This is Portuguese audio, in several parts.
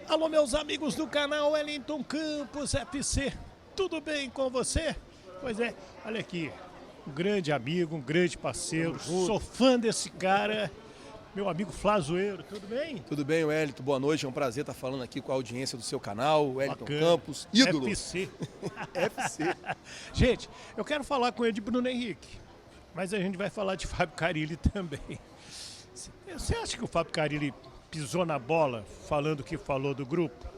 Alô, meus amigos do canal Wellington Campos FC, tudo bem com você? Pois é, olha aqui, um grande amigo, um grande parceiro, sou fã desse cara, meu amigo Flazoeiro, tudo bem? Tudo bem, Wellington, boa noite, é um prazer estar falando aqui com a audiência do seu canal, Wellington Bacana. Campos, ídolo. FC. FC. Gente, eu quero falar com ele de Bruno Henrique, mas a gente vai falar de Fábio Carille também. Você acha que o Fábio Carille pisou na bola falando o que falou do grupo?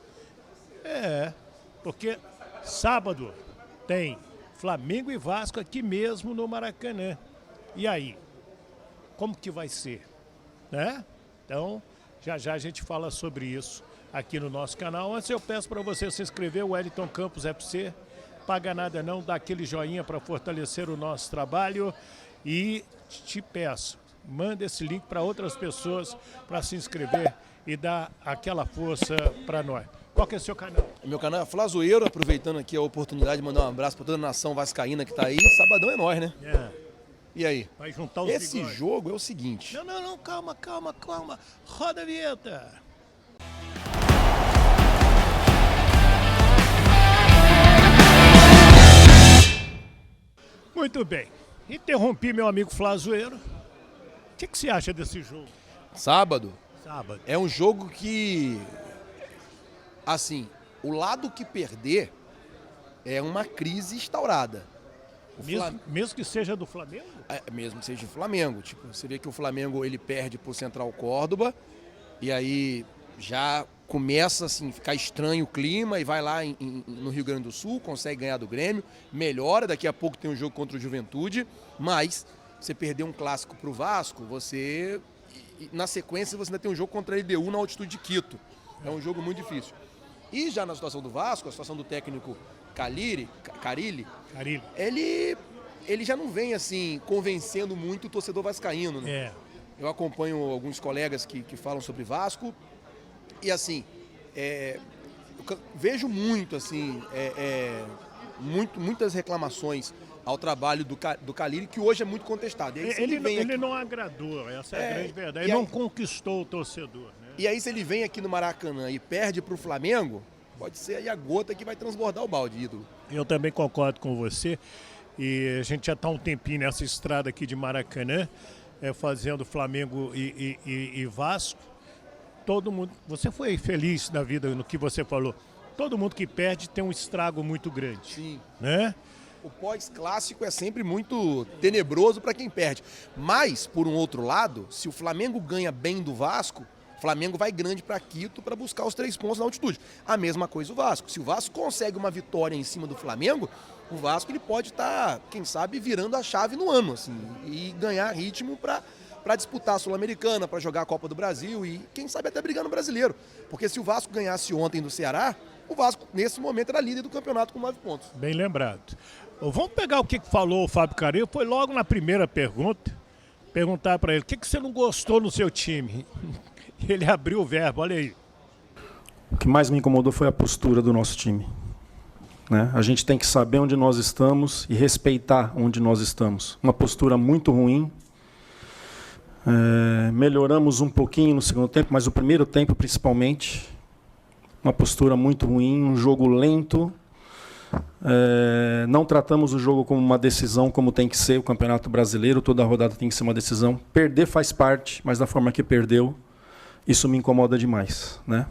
É, porque sábado tem Flamengo e Vasco aqui mesmo no Maracanã. E aí? Como que vai ser? Né? Então, já já a gente fala sobre isso aqui no nosso canal. Antes eu peço para você se inscrever, o Wellington Campos FC. Paga nada não, dá aquele joinha para fortalecer o nosso trabalho. E te peço, manda esse link para outras pessoas para se inscrever e dar aquela força para nós. Qual que é o seu canal? Meu canal é Flazoeiro, aproveitando aqui a oportunidade de mandar um abraço para toda a nação vascaína que está aí. Sabadão é nós, né? É. E aí? Vai juntar os Esse bigodes. jogo é o seguinte. Não, calma. Roda a vinheta. Muito bem. Interrompi meu amigo Flazoeiro. O que você acha desse jogo? Sábado Sábado. é um jogo que, assim, o lado que perder é uma crise instaurada. Mesmo que seja do Flamengo? Mesmo que seja o Flamengo. Tipo, você vê que o Flamengo ele perde pro Central Córdoba e aí já começa assim, ficar estranho o clima e vai lá no Rio Grande do Sul, consegue ganhar do Grêmio, melhora, daqui a pouco tem um jogo contra o Juventude, mas você perder um clássico pro Vasco, na sequência você ainda tem um jogo contra a LDU na altitude de Quito. É um jogo muito difícil. E já na situação do Vasco, a situação do técnico Carille, ele já não vem assim convencendo muito o torcedor vascaíno, né? É. Eu acompanho alguns colegas que falam sobre Vasco e assim, eu vejo muito assim, muitas reclamações ao trabalho do Carille, que hoje é muito contestado. E aí, Ele não agradou, essa é a grande verdade. Ele não conquistou o torcedor, né? E aí se ele vem aqui no Maracanã e perde para o Flamengo, pode ser aí a gota que vai transbordar o balde, ídolo. Eu também concordo com você. E a gente já está um tempinho nessa estrada aqui de Maracanã, fazendo Flamengo e Vasco. Todo mundo, você foi feliz na vida no que você falou. Todo mundo que perde tem um estrago muito grande. Sim. Né? O pós-clássico é sempre muito tenebroso para quem perde. Mas, por um outro lado, se o Flamengo ganha bem do Vasco, o Flamengo vai grande para Quito para buscar os 3 pontos na altitude. A mesma coisa o Vasco. Se o Vasco consegue uma vitória em cima do Flamengo, o Vasco ele pode estar, quem sabe, virando a chave no ano assim, e ganhar ritmo para disputar a Sul-Americana, para jogar a Copa do Brasil e, quem sabe, até brigar no Brasileiro. Porque se o Vasco ganhasse ontem do Ceará, o Vasco, nesse momento, era líder do campeonato com 9 pontos. Bem lembrado. Vamos pegar o que falou o Fábio Carille. Foi logo na primeira pergunta. Perguntar para ele, o que você não gostou no seu time? Ele abriu o verbo, olha aí. O que mais me incomodou foi a postura do nosso time. Né? A gente tem que saber onde nós estamos e respeitar onde nós estamos. Uma postura muito ruim. Melhoramos um pouquinho no segundo tempo, mas o primeiro tempo principalmente. Uma postura muito ruim, um jogo lento. Não tratamos o jogo como uma decisão, como tem que ser o Campeonato Brasileiro. Toda rodada tem que ser uma decisão. Perder faz parte, mas da forma que perdeu, isso me incomoda demais. Né?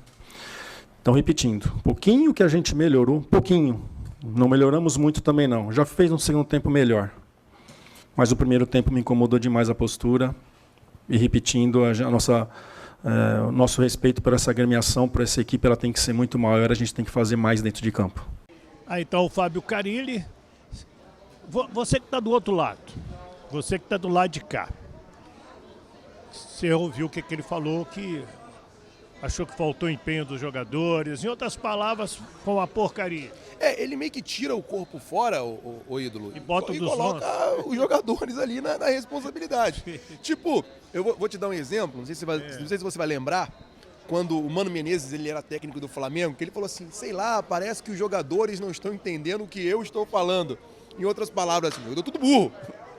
Então, repetindo, pouquinho que a gente melhorou, pouquinho. Não melhoramos muito também não. Já fez um segundo tempo melhor. Mas o primeiro tempo me incomodou demais a postura. E repetindo, o nosso respeito por essa agremiação, por essa equipe, ela tem que ser muito maior, a gente tem que fazer mais dentro de campo. Então o Fábio Carille, você que está do outro lado, você que está do lado de cá, você ouviu o que ele falou, que achou que faltou empenho dos jogadores, em outras palavras, foi uma porcaria. Ele meio que tira o corpo fora, o ídolo, e bota e coloca os jogadores ali na responsabilidade. Tipo, eu vou te dar um exemplo, não sei se você vai lembrar, quando o Mano Menezes ele era técnico do Flamengo, que ele falou assim, sei lá, parece que os jogadores não estão entendendo o que eu estou falando. Em outras palavras, assim, eu tô tudo burro.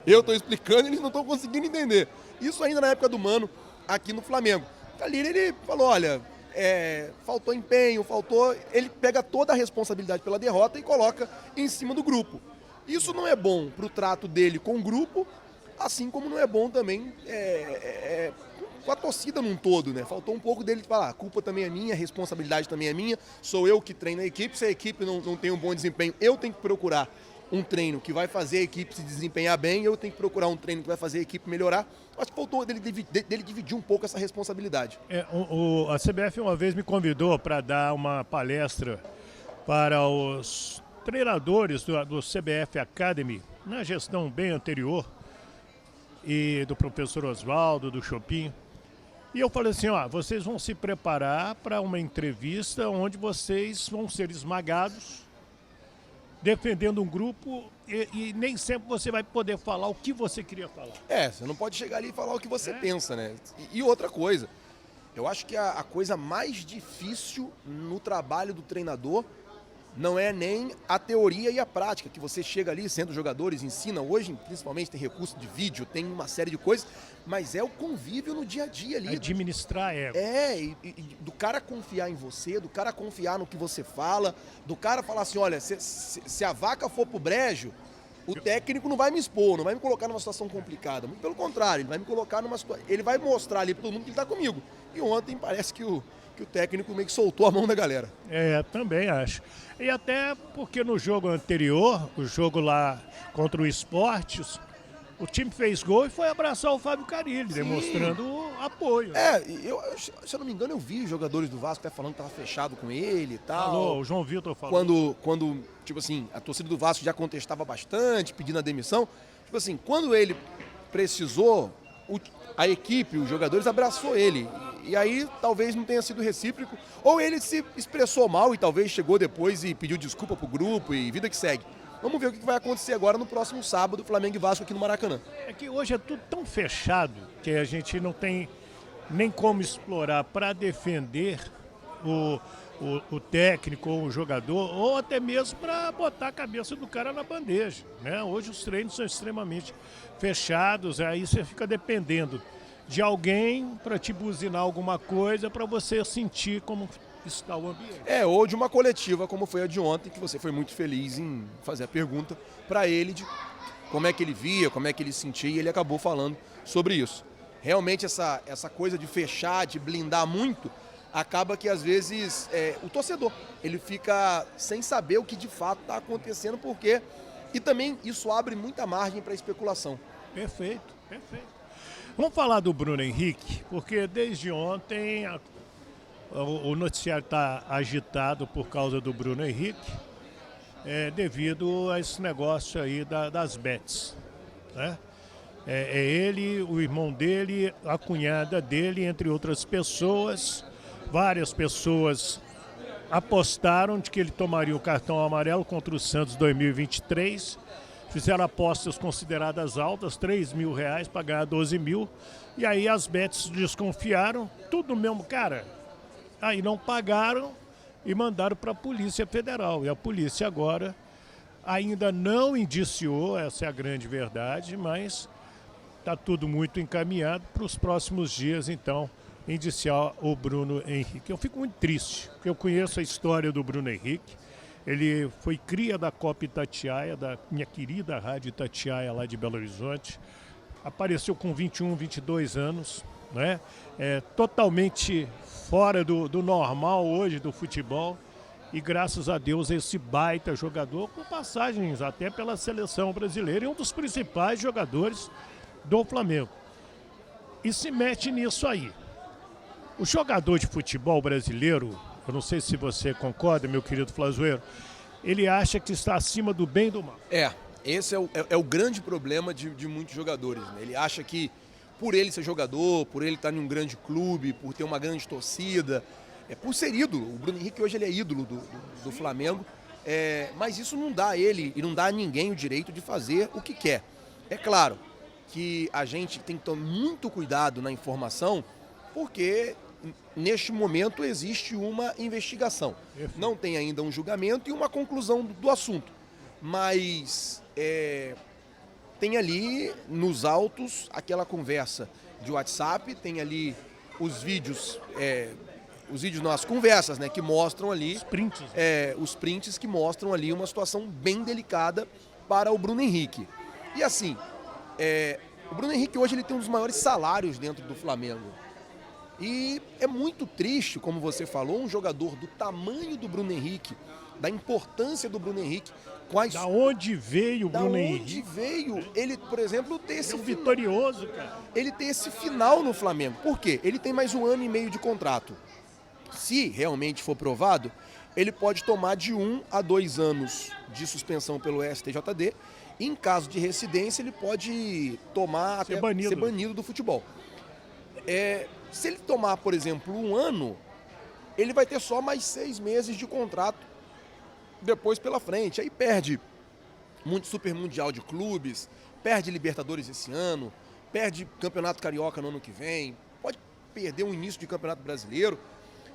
Eu estou explicando e eles não estão conseguindo entender. Isso ainda na época do Mano, aqui no Flamengo. Carille, ele falou, olha, faltou empenho, ele pega toda a responsabilidade pela derrota e coloca em cima do grupo. Isso não é bom para o trato dele com o grupo, assim como não é bom também com a torcida num todo, né? Faltou um pouco dele falar, a culpa também é minha, a responsabilidade também é minha, sou eu que treino a equipe, se a equipe não tem um bom desempenho, eu tenho que procurar um treino que vai fazer a equipe se desempenhar bem, eu tenho que procurar um treino que vai fazer a equipe melhorar. Acho que faltou dele dividir um pouco essa responsabilidade. A CBF uma vez me convidou para dar uma palestra para os treinadores do CBF Academy, na gestão bem anterior, e do professor Oswaldo, do Chopin. E eu falei assim, vocês vão se preparar para uma entrevista onde vocês vão ser esmagados, defendendo um grupo e nem sempre você vai poder falar o que você queria falar. Você não pode chegar ali e falar o que você pensa, né? E outra coisa, eu acho que a coisa mais difícil no trabalho do treinador não é nem a teoria e a prática, que você chega ali, sendo jogadores, ensina hoje, principalmente tem recurso de vídeo, tem uma série de coisas, mas é o convívio no dia a dia ali. Administrar do cara confiar em você, do cara confiar no que você fala, do cara falar assim, olha, se a vaca for pro brejo, o técnico não vai me expor, não vai me colocar numa situação complicada. Muito pelo contrário, ele vai me colocar numa situação, ele vai mostrar ali para todo mundo que ele tá comigo. E ontem parece que o técnico meio que soltou a mão da galera. Também acho. E até porque no jogo anterior, o jogo lá contra o Esportes, o time fez gol e foi abraçar o Fábio Carilli, demonstrando apoio. Se eu não me engano, eu vi os jogadores do Vasco até falando que tava fechado com ele e tal. Falou, o João Vitor falou. Quando, tipo assim, a torcida do Vasco já contestava bastante, pedindo a demissão. Tipo assim, quando ele precisou, a equipe, os jogadores abraçou ele. E aí talvez não tenha sido recíproco, ou ele se expressou mal e talvez chegou depois e pediu desculpa pro grupo e vida que segue. Vamos ver o que vai acontecer agora no próximo sábado, Flamengo e Vasco aqui no Maracanã. É que hoje é tudo tão fechado que a gente não tem nem como explorar para defender o técnico ou o jogador, ou até mesmo para botar a cabeça do cara na bandeja, né? Hoje os treinos são extremamente fechados, aí você fica dependendo de alguém para te buzinar alguma coisa para você sentir como está o ambiente. Ou de uma coletiva como foi a de ontem, que você foi muito feliz em fazer a pergunta para ele de como é que ele via, como é que ele sentia, e ele acabou falando sobre isso. Realmente essa coisa de fechar, de blindar muito, acaba que às vezes o torcedor, ele fica sem saber o que de fato está acontecendo, porque... E também isso abre muita margem para especulação. Perfeito. Vamos falar do Bruno Henrique, porque desde ontem o noticiário está agitado por causa do Bruno Henrique, devido a esse negócio aí das bets, né? Ele, o irmão dele, a cunhada dele, entre outras pessoas, várias pessoas apostaram de que ele tomaria o cartão amarelo contra o Santos 2023, fizeram apostas consideradas altas, R$3.000 para ganhar 12 mil, e aí as bets desconfiaram, tudo mesmo, cara. Aí não pagaram e mandaram para a Polícia Federal. E a polícia agora ainda não indiciou, essa é a grande verdade, mas está tudo muito encaminhado para os próximos dias, então, indiciar o Bruno Henrique. Eu fico muito triste, porque eu conheço a história do Bruno Henrique. Ele foi cria da Copa Itatiaia, da minha querida Rádio Itatiaia lá de Belo Horizonte. Apareceu com 21, 22 anos, né? Totalmente fora do normal hoje do futebol. E graças a Deus esse baita jogador, com passagens até pela seleção brasileira, e um dos principais jogadores do Flamengo. E se mete nisso aí. O jogador de futebol brasileiro, eu não sei se você concorda, meu querido Flazoeiro, ele acha que está acima do bem e do mal. Esse é o grande problema de muitos jogadores, né? Ele acha que por ele ser jogador, por ele estar em um grande clube, por ter uma grande torcida, por ser ídolo. O Bruno Henrique hoje ele é ídolo do Flamengo, mas isso não dá a ele e não dá a ninguém o direito de fazer o que quer. É claro que a gente tem que tomar muito cuidado na informação, porque neste momento existe uma investigação. Não tem ainda um julgamento e uma conclusão do assunto. Mas tem ali nos autos aquela conversa de WhatsApp, tem ali os vídeos os vídeos nas conversas, né? Que mostram ali Os prints. os prints que mostram ali uma situação bem delicada para o Bruno Henrique. E assim, o Bruno Henrique hoje ele tem um dos maiores salários dentro do Flamengo. E é muito triste, como você falou, um jogador do tamanho do Bruno Henrique, da importância do Bruno Henrique, Da onde veio o da Bruno onde Henrique? veio ele, por exemplo, ter É esse um vitorioso, cara. ele tem esse final no Flamengo. Por quê? Ele tem mais 1 ano e meio de contrato. Se realmente for provado, ele pode tomar de 1 a 2 anos de suspensão pelo STJD. E em caso de residência, ele pode tomar Ser até banido. ser banido do futebol. Se ele tomar, por exemplo, 1 ano, ele vai ter só mais 6 meses de contrato depois pela frente. Aí perde muito Super Mundial de Clubes, perde Libertadores esse ano, perde Campeonato Carioca no ano que vem, pode perder o início de Campeonato Brasileiro.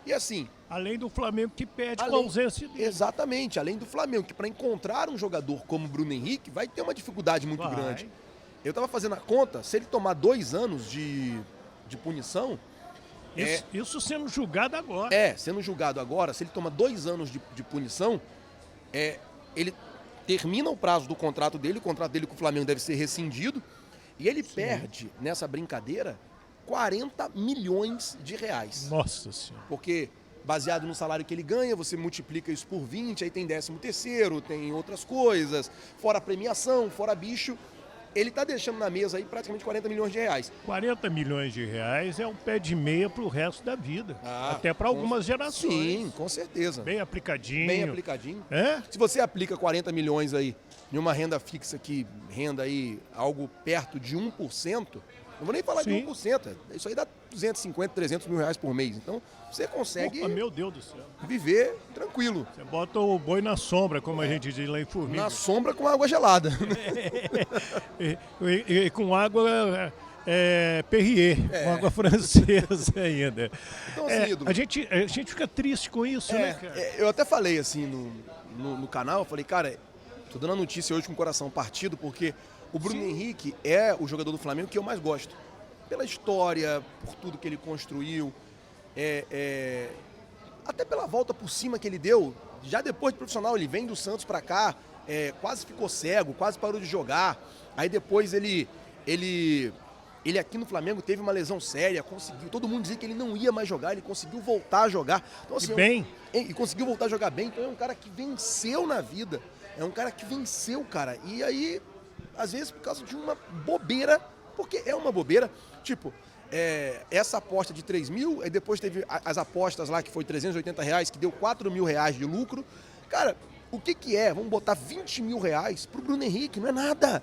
E assim, Além do Flamengo que perde com a além- ausência dele. exatamente, além do Flamengo, que para encontrar um jogador como Bruno Henrique vai ter uma dificuldade muito Vai. grande. Eu estava fazendo a conta, se ele tomar 2 anos de punição, Isso sendo julgado agora. sendo julgado agora, se ele toma 2 anos de punição, ele termina o prazo do contrato dele, o contrato dele com o Flamengo deve ser rescindido, e ele perde, nessa brincadeira, 40 milhões de reais. Nossa Senhora. Porque, baseado no salário que ele ganha, você multiplica isso por 20, aí tem 13º, tem outras coisas, fora a premiação, fora bicho, ele está deixando na mesa aí praticamente 40 milhões de reais. 40 milhões de reais é um pé de meia pro resto da vida. Até para algumas gerações. Sim, com certeza. Bem aplicadinho. Bem aplicadinho. É? Se você aplica 40 milhões aí em uma renda fixa que renda aí algo perto de 1%, não vou nem falar Sim. de 1%, isso aí dá 250, 300 mil reais por mês. Então, você consegue Opa, meu Deus do céu. viver tranquilo, Você bota o boi na sombra, como a gente diz lá em Formiga. na sombra com água gelada. E com água Perrier, com água francesa ainda. Então, assim, ídolo, a gente fica triste com isso, né, cara? eu até falei assim no canal, eu falei, cara, tô dando a notícia hoje com o coração partido, porque o Bruno Henrique é o jogador do Flamengo que eu mais gosto. Pela história, por tudo que ele construiu, até pela volta por cima que ele deu. Já depois de profissional, ele vem do Santos pra cá, quase ficou cego, quase parou de jogar. Aí depois ele aqui no Flamengo teve uma lesão séria, conseguiu. Todo mundo dizia que ele não ia mais jogar, ele conseguiu voltar a jogar. Então, assim, bem. E conseguiu voltar a jogar bem. Então é um cara que venceu na vida. É um cara que venceu, cara. E aí, às vezes, por causa de uma bobeira, porque é uma bobeira, tipo, essa aposta de 3 mil, aí depois teve as apostas lá que foi 380 reais, que deu 4 mil reais de lucro. Cara, o que é? Vamos botar 20 mil reais pro Bruno Henrique, não é nada.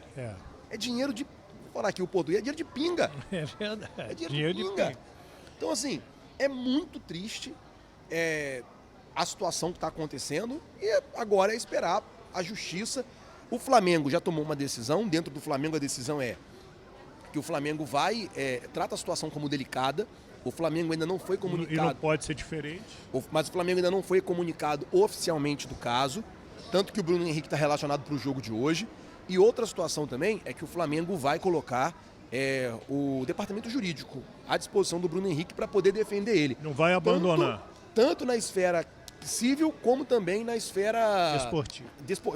É dinheiro de, vou falar aqui o português, é dinheiro de pinga. É verdade. É dinheiro de pinga. Então, assim, é muito triste a situação que está acontecendo e agora é esperar a justiça. O Flamengo já tomou uma decisão, dentro do Flamengo a decisão é que o Flamengo trata a situação como delicada, o Flamengo ainda não foi E não comunicado, pode ser diferente. mas o Flamengo ainda não foi comunicado oficialmente do caso, tanto que o Bruno Henrique está relacionado para o jogo de hoje. E outra situação também é que o Flamengo vai colocar o departamento jurídico à disposição do Bruno Henrique para poder defender ele. Não vai abandonar. Tanto na esfera civil como também na esfera Esportivo.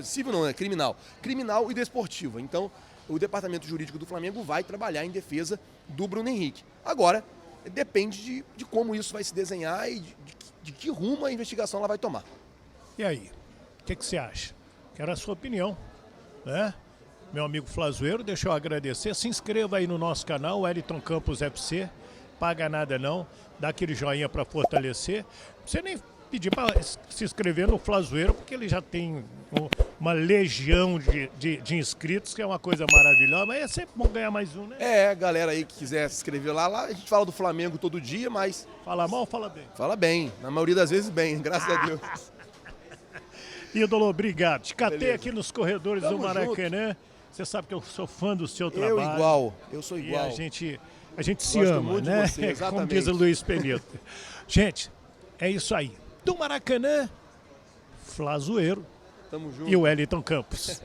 civil não, é criminal. Criminal e desportiva. Então, o departamento jurídico do Flamengo vai trabalhar em defesa do Bruno Henrique. Agora, depende de como isso vai se desenhar e de que rumo a investigação ela vai tomar. E aí? O que você acha? Quero a sua opinião, né? Meu amigo Flazoeiro, deixa eu agradecer. Se inscreva aí no nosso canal, Wellington Campos FC. Paga nada não, dá aquele joinha para fortalecer. Não precisa nem pedir para se inscrever no Flazoeiro, porque ele já tem uma legião de inscritos, que é uma coisa maravilhosa. Mas é sempre bom ganhar mais um, né? Galera aí que quiser se inscrever lá, a gente fala do Flamengo todo dia, mas Fala mal ou fala bem? fala bem. Na maioria das vezes bem, graças a Deus. Ídolo, obrigado. Te catei Beleza. aqui nos corredores Tamo do Maracanã. Você sabe que eu sou fã do seu Eu trabalho. sou E igual. a gente se Gosto ama, muito de né? você, Como exatamente. diz o Luiz Penito. Gente, é isso aí. Do Maracanã, Flazoeiro Tamo junto. e o Wellington Campos.